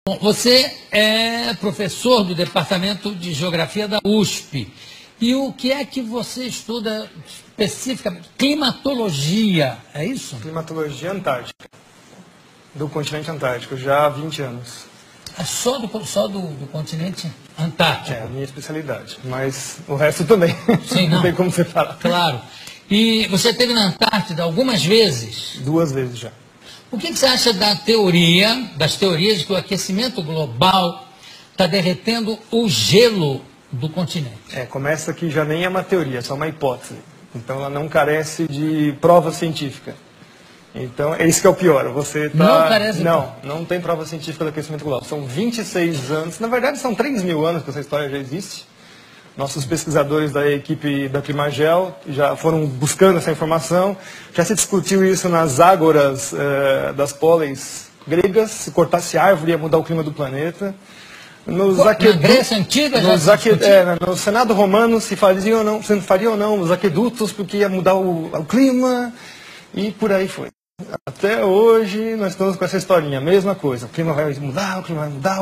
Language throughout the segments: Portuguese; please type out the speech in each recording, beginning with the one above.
Bom, você é professor do Departamento de Geografia da USP. E o que é que você estuda especificamente? Climatologia, é isso? Climatologia antártica, do continente antártico, já há 20 anos. É só do continente antártico? É a minha especialidade, mas o resto também. Sim, não tem como separar. Claro. E você esteve na Antártida algumas vezes? 2 vezes já. O que você acha das teorias de que o aquecimento global está derretendo o gelo do continente? Começa que já nem é uma teoria, é só uma hipótese. Então ela não carece de prova científica. Então é isso que é o pior. Você tá... Não carece de não tem prova científica do aquecimento global. São 26 anos, na verdade são 3.000 anos que essa história já existe. Nossos pesquisadores da equipe da Climagel já foram buscando essa informação. Já se discutiu isso nas ágoras das póleis gregas. Se cortasse árvore ia mudar o clima do planeta. Na Grécia Antiga já se discutiu? No Senado Romano se faria ou não os aquedutos porque ia mudar o clima e por aí foi. Até hoje nós estamos com essa historinha, a mesma coisa. O clima vai mudar,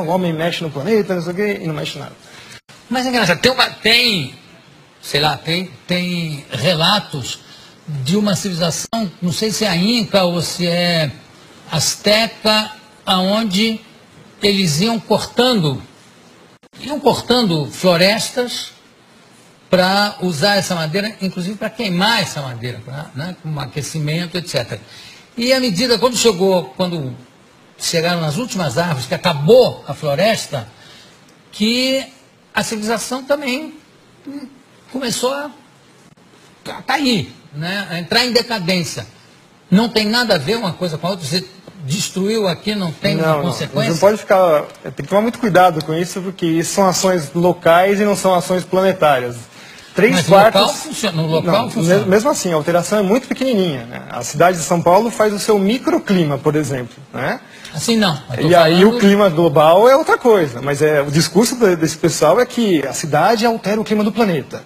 o homem mexe no planeta, não sei o quê, e não mexe nada. Mas é engraçado, tem relatos de uma civilização, não sei se é a Inca ou se é Azteca, aonde eles iam cortando florestas para usar essa madeira, inclusive para queimar essa madeira, com aquecimento, etc. E à medida, quando chegaram nas últimas árvores, que acabou a floresta, que a civilização também começou a cair, a entrar em decadência. Não tem nada a ver uma coisa com a outra. Você destruiu aqui, não tem uma consequência? Não pode ficar... Tem que tomar muito cuidado com isso, porque isso são ações locais e não são ações planetárias. Mas no local funciona. Mesmo assim, a alteração é muito pequenininha. A cidade de São Paulo faz o seu microclima, por exemplo. Assim não. E aí o clima global é outra coisa. Mas o discurso desse pessoal é que a cidade altera o clima do planeta.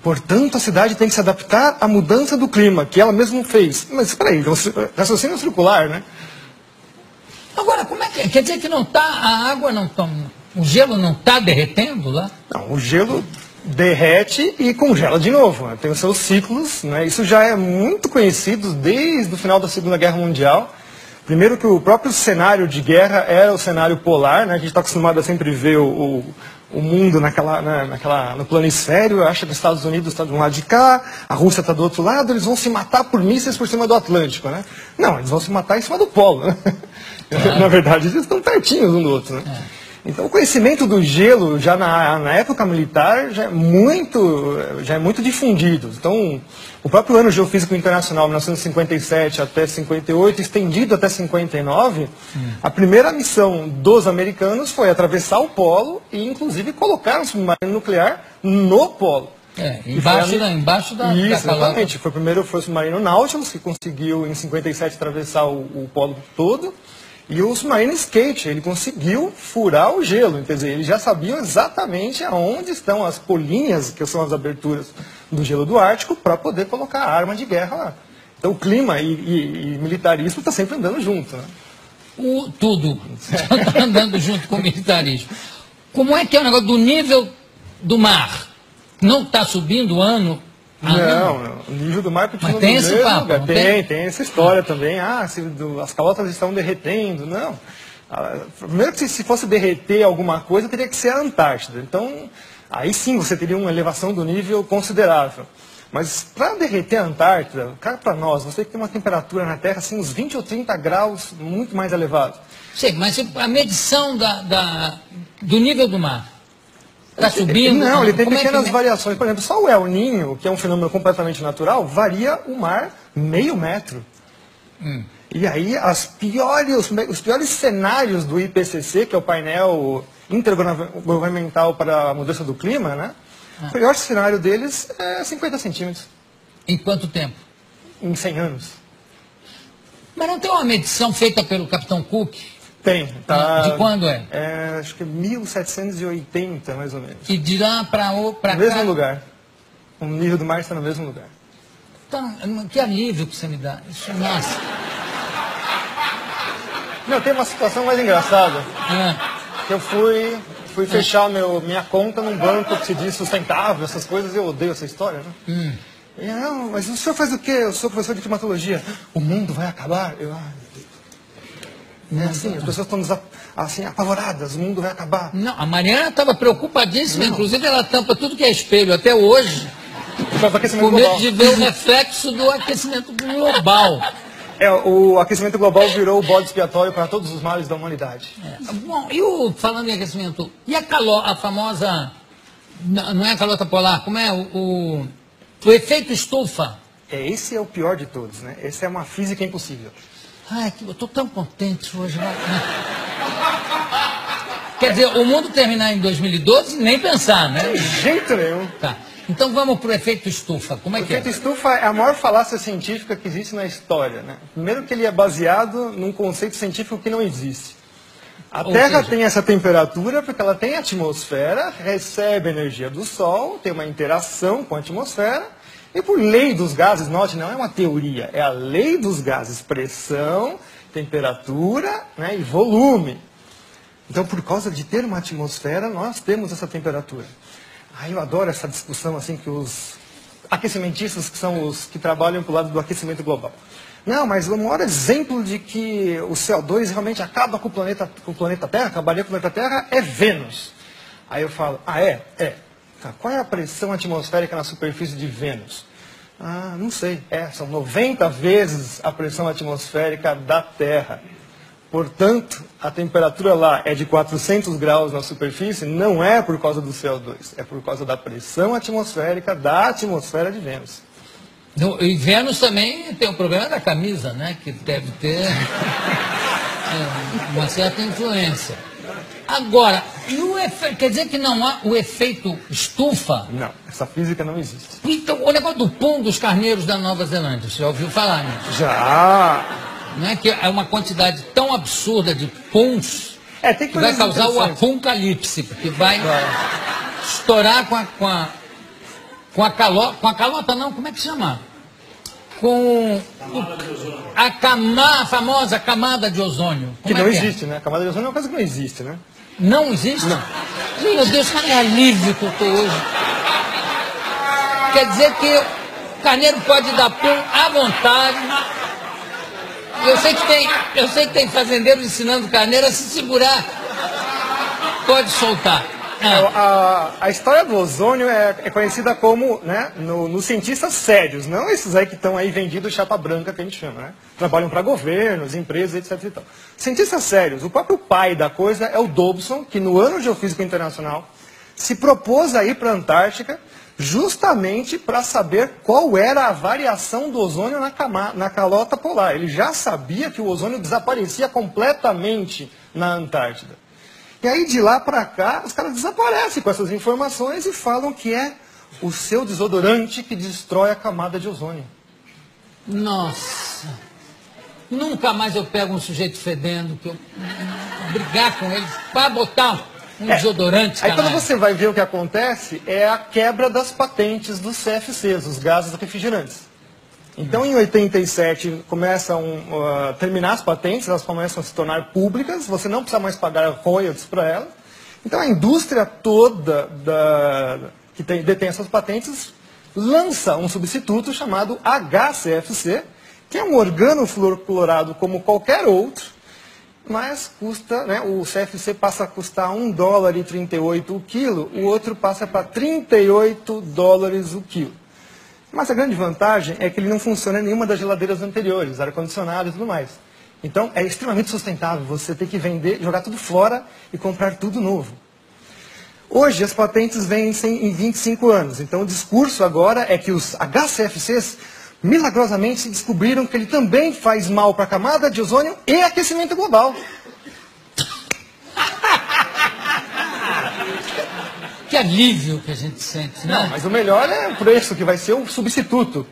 Portanto, a cidade tem que se adaptar à mudança do clima, que ela mesma fez. Mas espera aí, raciocínio circular, né? Agora, como é que é? Quer dizer que o gelo não está derretendo lá? Não, o gelo derrete e congela de novo. Tem os seus ciclos, Isso já é muito conhecido desde o final da Segunda Guerra Mundial. Primeiro que o próprio cenário de guerra era o cenário polar, A gente está acostumado a sempre ver o mundo no planisfério, acha que os Estados Unidos estão de um lado de cá, a Rússia está do outro lado, eles vão se matar por mísseis por cima do Atlântico, Não, eles vão se matar em cima do polo, Na verdade, eles estão pertinhos um do outro, Então, o conhecimento do gelo, já na época militar, já é muito difundido. Então, o próprio Ano Geofísico Internacional, 1957 até 58, estendido até 59, a primeira missão dos americanos foi atravessar o polo e, inclusive, colocar um submarino nuclear no polo. Embaixo da exatamente. Foi o submarino Nautilus, que conseguiu, em 57, atravessar o polo todo. E o submarino Skate, ele conseguiu furar o gelo, quer dizer, eles já sabiam exatamente aonde estão as polinhas, que são as aberturas do gelo do Ártico, para poder colocar a arma de guerra lá. Então o clima e militarismo está sempre andando junto, Tudo está andando junto com o militarismo. Como é que é o negócio do nível do mar? Não está subindo ano? Não, o nível do mar continua no mesmo lugar. Tem essa história também. As calotas estão derretendo. Não. Primeiro que se fosse derreter alguma coisa, teria que ser a Antártida. Então, aí sim você teria uma elevação do nível considerável. Mas para derreter a Antártida, cara, para nós, você tem que ter uma temperatura na Terra assim, uns 20 ou 30 graus muito mais elevado. Sim, mas a medição do nível do mar está subindo? Não, ele tem pequenas variações. Por exemplo, só o El Niño, que é um fenômeno completamente natural, varia o mar meio metro. E aí os piores cenários do IPCC, que é o painel intergovernamental para a mudança do clima, o pior cenário deles é 50 centímetros. Em quanto tempo? Em 100 anos. Mas não tem uma medição feita pelo Capitão Cook? Tem. De quando é? Acho que é 1780, mais ou menos. E de lá para cá? No mesmo lugar. O nível do mar está no mesmo lugar. Então, que alívio que você me dá. Isso, nossa. Não, tem uma situação mais engraçada. É. Que eu fui fechar minha conta num banco que se diz sustentável, essas coisas, eu odeio essa história, né? E, não, mas o senhor faz o quê? Eu sou professor de climatologia. O mundo vai acabar? Eu, meu Deus. É assim, as pessoas estão assim, apavoradas, o mundo vai acabar. Não, a Mariana estava preocupadíssima, inclusive ela tampa tudo que é espelho até hoje, Por causa do aquecimento com medo global. de ver o reflexo do aquecimento global. O aquecimento global virou o bode expiatório para todos os males da humanidade. Bom, falando em aquecimento, e a famosa, não é a calota polar, como é o efeito estufa? Esse é o pior de todos, né? Essa é uma física impossível. Ai, eu estou tão contente hoje. Quer dizer, o mundo terminar em 2012, nem pensar, né? De jeito nenhum. Tá. Então vamos para o efeito estufa. Como é que é? O efeito estufa é a maior falácia científica que existe na história, né? Primeiro que ele é baseado num conceito científico que não existe. A Terra tem essa temperatura porque ela tem atmosfera, recebe energia do Sol, tem uma interação com a atmosfera, e por lei dos gases, note, não é uma teoria, é a lei dos gases, pressão, temperatura, né, e volume. Então, por causa de ter uma atmosfera, nós temos essa temperatura. Eu adoro essa discussão assim que os aquecimentistas, que são os que trabalham para o lado do aquecimento global. Não, mas o maior exemplo de que o CO2 realmente acaba com o planeta Terra, acabaria com o planeta Terra, é Vênus. Aí eu falo, é? Tá, qual é a pressão atmosférica na superfície de Vênus? Não sei. São 90 vezes a pressão atmosférica da Terra. Portanto, a temperatura lá é de 400 graus na superfície, não é por causa do CO2, é por causa da pressão atmosférica da atmosfera de Vênus. E Vênus também tem o problema da camisa, né? Que deve ter uma certa influência. Agora, quer dizer que não há o efeito estufa? Não, essa física não existe. Então, o negócio do pum dos carneiros da Nova Zelândia, você já ouviu falar nisso? Já! Não é que é uma quantidade tão absurda de puns tem que vai causar o apocalipse, porque vai estourar com a calota não, como é que chama? Com a famosa camada de ozônio. Que não existe, né? A camada de ozônio é uma coisa que não existe, né? Não existe? Não. Meu Deus, que alívio que eu estou hoje. Quer dizer que o carneiro pode dar pum à vontade. Eu sei que tem fazendeiros ensinando o carneiro a se segurar. Pode soltar. A história do ozônio é conhecida como, né, nos cientistas sérios, não esses aí que estão aí vendidos chapa branca, que a gente chama, né? Trabalham para governos, empresas, etc. E tal. Cientistas sérios, o próprio pai da coisa é o Dobson, que no Ano Geofísico Internacional se propôs a ir para a Antártica justamente para saber qual era a variação do ozônio na calota polar. Ele já sabia que o ozônio desaparecia completamente na Antártida. E aí, de lá para cá, os caras desaparecem com essas informações e falam que é o seu desodorante que destrói a camada de ozônio. Nossa! Nunca mais eu pego um sujeito fedendo, que eu brigar com ele para botar um desodorante. Aí quando você vai ver o que acontece, é a quebra das patentes dos CFCs, os gases refrigerantes. Então, em 87, começam a terminar as patentes, elas começam a se tornar públicas, você não precisa mais pagar royalties para elas. Então, a indústria toda que detém essas patentes lança um substituto chamado HCFC, que é um organofluorclorado como qualquer outro, mas custa, né, o CFC passa a custar $1,38 o quilo, o outro passa para $38 o quilo. Mas a grande vantagem é que ele não funciona em nenhuma das geladeiras anteriores, ar-condicionado e tudo mais. Então, é extremamente sustentável. Você tem que vender, jogar tudo fora e comprar tudo novo. Hoje, as patentes vencem em 25 anos. Então, o discurso agora é que os HCFCs, milagrosamente, descobriram que ele também faz mal para a camada de ozônio e aquecimento global. Que alívio que a gente sente, né? Não, mas o melhor é o preço, que vai ser o substituto.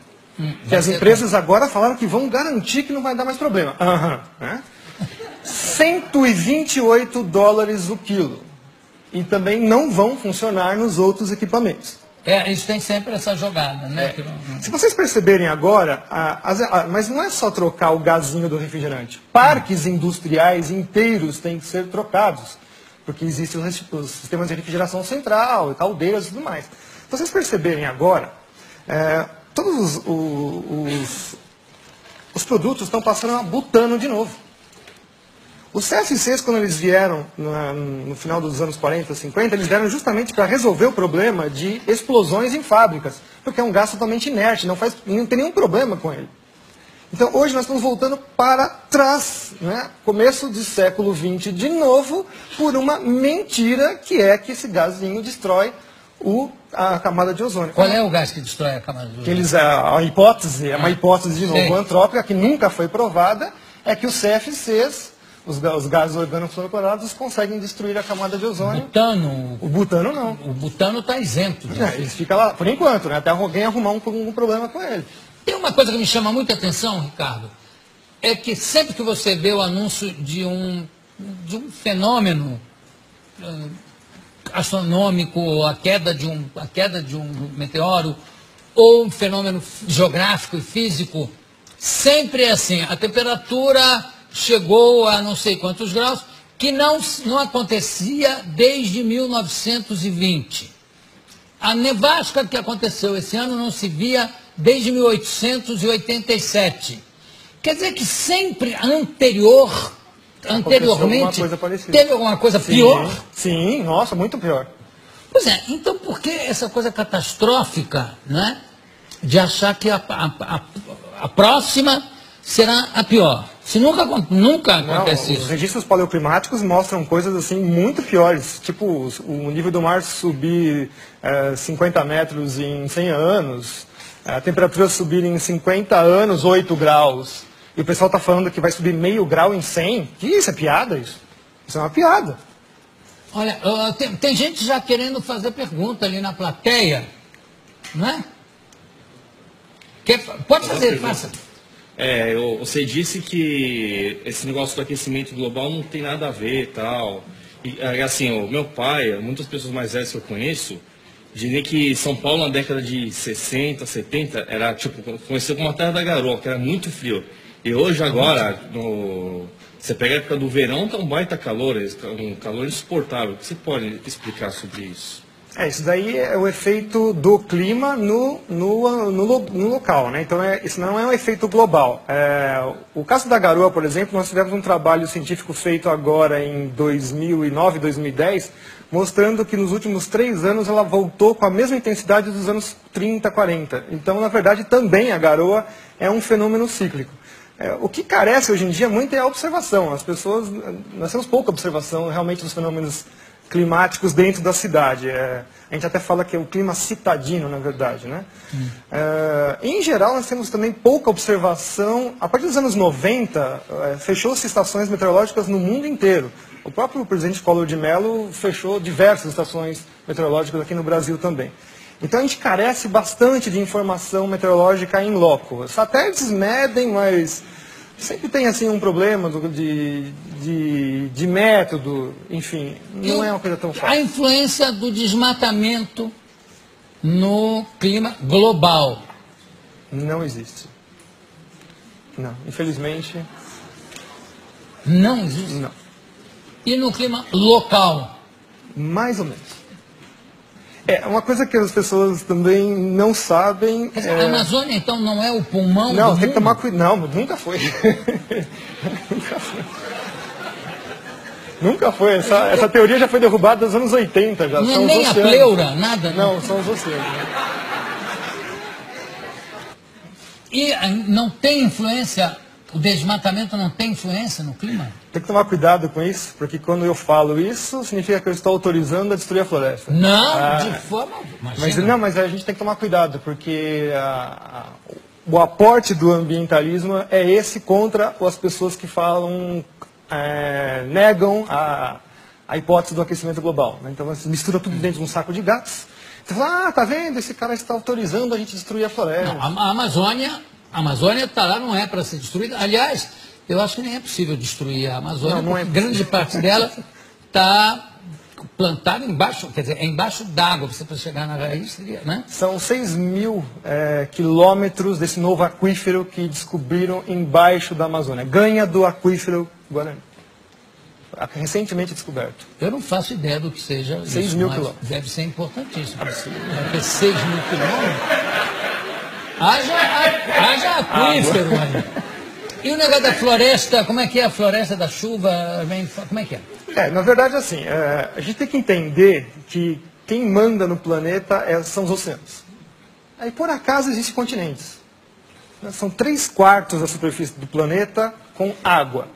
Que as empresas agora falaram que vão garantir que não vai dar mais problema. Né? $128 o quilo. E também não vão funcionar nos outros equipamentos. Eles têm sempre essa jogada, né? Se vocês perceberem agora, mas não é só trocar o gazinho do refrigerante. Parques industriais inteiros têm que ser trocados, porque existem os sistemas de refrigeração central, caldeiras e tudo mais. Se vocês perceberem agora, todos os produtos estão passando a butano de novo. Os CFCs, quando eles vieram no final dos anos 40, 50, eles vieram justamente para resolver o problema de explosões em fábricas, porque é um gás totalmente inerte, não tem nenhum problema com ele. Então, hoje nós estamos voltando para trás, né? Começo do século XX de novo, por uma mentira que é que esse gazinho destrói a camada de ozônio. Qual é o gás que destrói a camada de ozônio? A hipótese, é uma hipótese de novo antrópica, que nunca foi provada, é que os CFCs, os gases organofluorocorados, conseguem destruir a camada de ozônio. O butano não. O butano está isento disso. Ele fica lá, por enquanto, né? Até alguém arrumar um problema com ele. Tem uma coisa que me chama muita atenção, Ricardo, é que sempre que você vê o anúncio de um fenômeno astronômico, a queda de um meteoro, ou um fenômeno geográfico e físico, sempre é assim, a temperatura chegou a não sei quantos graus, que não acontecia desde 1920. A nevasca que aconteceu esse ano não se via desde 1887. Quer dizer que sempre anteriormente teve alguma coisa pior? Sim, nossa, muito pior. Pois é, então por que essa coisa catastrófica, né, de achar que a próxima será a pior? Se nunca acontece isso. Os registros paleoclimáticos mostram coisas assim muito piores, tipo o nível do mar subir 50 metros em 100 anos, a temperatura subir em 50 anos 8 graus, e o pessoal está falando que vai subir meio grau em 100. Que isso, é piada isso? Isso é uma piada. Olha, tem gente já querendo fazer pergunta ali na plateia, não é? Pode fazer, faça. Você disse que esse negócio do aquecimento global não tem nada a ver e tal. E, assim, o meu pai, muitas pessoas mais velhas que eu conheço, diriam que São Paulo na década de 60, 70, era tipo, conhecido como a terra da garoa, que era muito frio. E hoje agora, você pega a época do verão, tá um baita calor, um calor insuportável. O que você pode explicar sobre isso? Isso daí é o efeito do clima no local, né? Então, isso não é um efeito global. O caso da garoa, por exemplo, nós tivemos um trabalho científico feito agora em 2009, 2010, mostrando que nos últimos 3 anos ela voltou com a mesma intensidade dos anos 30, 40. Então, na verdade, também a garoa é um fenômeno cíclico. O que carece hoje em dia muito é a observação. Nós temos pouca observação realmente dos fenômenos climáticos dentro da cidade. A gente até fala que é o clima citadino, na verdade, né? Em geral, nós temos também pouca observação. A partir dos anos 90, fechou-se estações meteorológicas no mundo inteiro. O próprio presidente Collor de Mello fechou diversas estações meteorológicas aqui no Brasil também. Então a gente carece bastante de informação meteorológica in loco. Os satélites medem, mas sempre tem assim um problema de método, enfim, não é uma coisa tão fácil. A influência do desmatamento no clima global? Não existe. Não, infelizmente. Não existe? Não. E no clima local? Mais ou menos. Uma coisa que as pessoas também não sabem... A Amazônia, então, não é o pulmão do Não, mundo? tem que tomar cuidado. Não, nunca foi. Nunca foi. Nunca foi. Essa teoria já foi derrubada nos anos 80. Já. Não são é nem oceanos. A pleura, nada? Não, são os oceanos. E não tem influência, o desmatamento não tem influência no clima? Tem que tomar cuidado com isso, porque quando eu falo isso, significa que eu estou autorizando a destruir a floresta. Não, de forma... Mas a gente tem que tomar cuidado, porque o aporte do ambientalismo é esse contra as pessoas que falam, negam a hipótese do aquecimento global. Né? Então, você mistura tudo dentro de um saco de gatos. Você fala, tá vendo? Esse cara está autorizando a gente destruir a floresta. Não, a Amazônia está lá, não é para ser destruída. Aliás, eu acho que nem é possível destruir a Amazônia, porque grande parte dela está plantado embaixo, quer dizer, é embaixo d'água, você para chegar na raiz, seria, né? São 6.000 quilômetros desse novo aquífero que descobriram embaixo da Amazônia. Ganha do aquífero Guarani. Recentemente descoberto. Eu não faço ideia do que seja 6.000 quilômetros. Deve ser importantíssimo. Porque 6.000 quilômetros... Haja aquífero aí. E o negócio da floresta, como é que é a floresta da chuva? Como é que é? Na verdade, assim, a gente tem que entender que quem manda no planeta são os oceanos. Aí, por acaso, existem continentes. São 3/4 da superfície do planeta com água.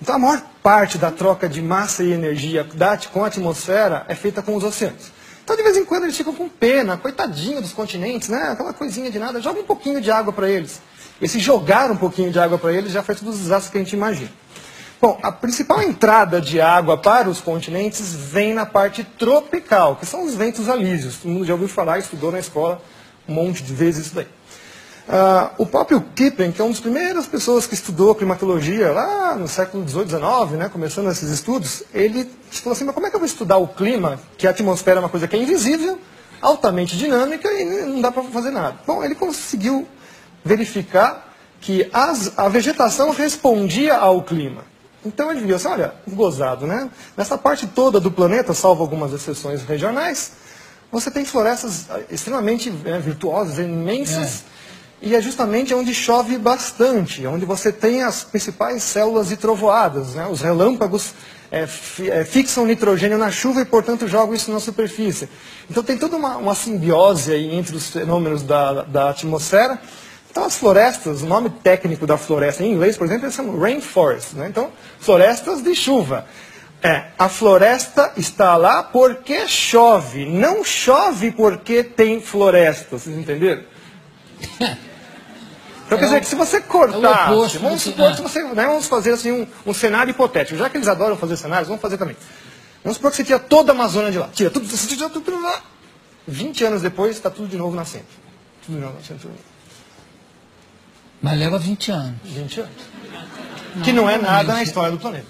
Então, a maior parte da troca de massa e energia com a atmosfera é feita com os oceanos. Então, de vez em quando, eles ficam com pena, coitadinho dos continentes, né? Aquela coisinha de nada, joga um pouquinho de água para eles. E se jogar um pouquinho de água para eles, já faz todos os desastres que a gente imagina. Bom, a principal entrada de água para os continentes vem na parte tropical, que são os ventos alísios. Todo mundo já ouviu falar, estudou na escola um monte de vezes isso daí. O próprio Kipling, que é uma das primeiras pessoas que estudou climatologia lá no século XVIII, XIX, né, começando esses estudos, ele falou assim, mas como é que eu vou estudar o clima, que a atmosfera é uma coisa que é invisível, altamente dinâmica e não dá para fazer nada? Bom, ele conseguiu verificar que a vegetação respondia ao clima. Então ele viu assim, olha, gozado, né? Nessa parte toda do planeta, salvo algumas exceções regionais, você tem florestas extremamente virtuosas, imensas, e é justamente onde chove bastante, onde você tem as principais células de trovoadas, né? Os relâmpagos fixam nitrogênio na chuva e, portanto, jogam isso na superfície. Então tem toda uma simbiose aí entre os fenômenos da atmosfera. Então as florestas, o nome técnico da floresta em inglês, por exemplo, eles chamam rainforest, né? Então, florestas de chuva. A floresta está lá porque chove, não chove porque tem floresta, vocês entenderam? Então, quer dizer, que se você cortar, vamos supor que vamos fazer assim um cenário hipotético, já que eles adoram fazer cenários, vamos fazer também. Vamos supor que você tira toda a Amazônia de lá, você tira tudo lá, 20 anos depois está tudo de novo nascendo. Tudo de novo nascendo. Mas leva 20 anos. 20 anos. Que não é nada na história do planeta.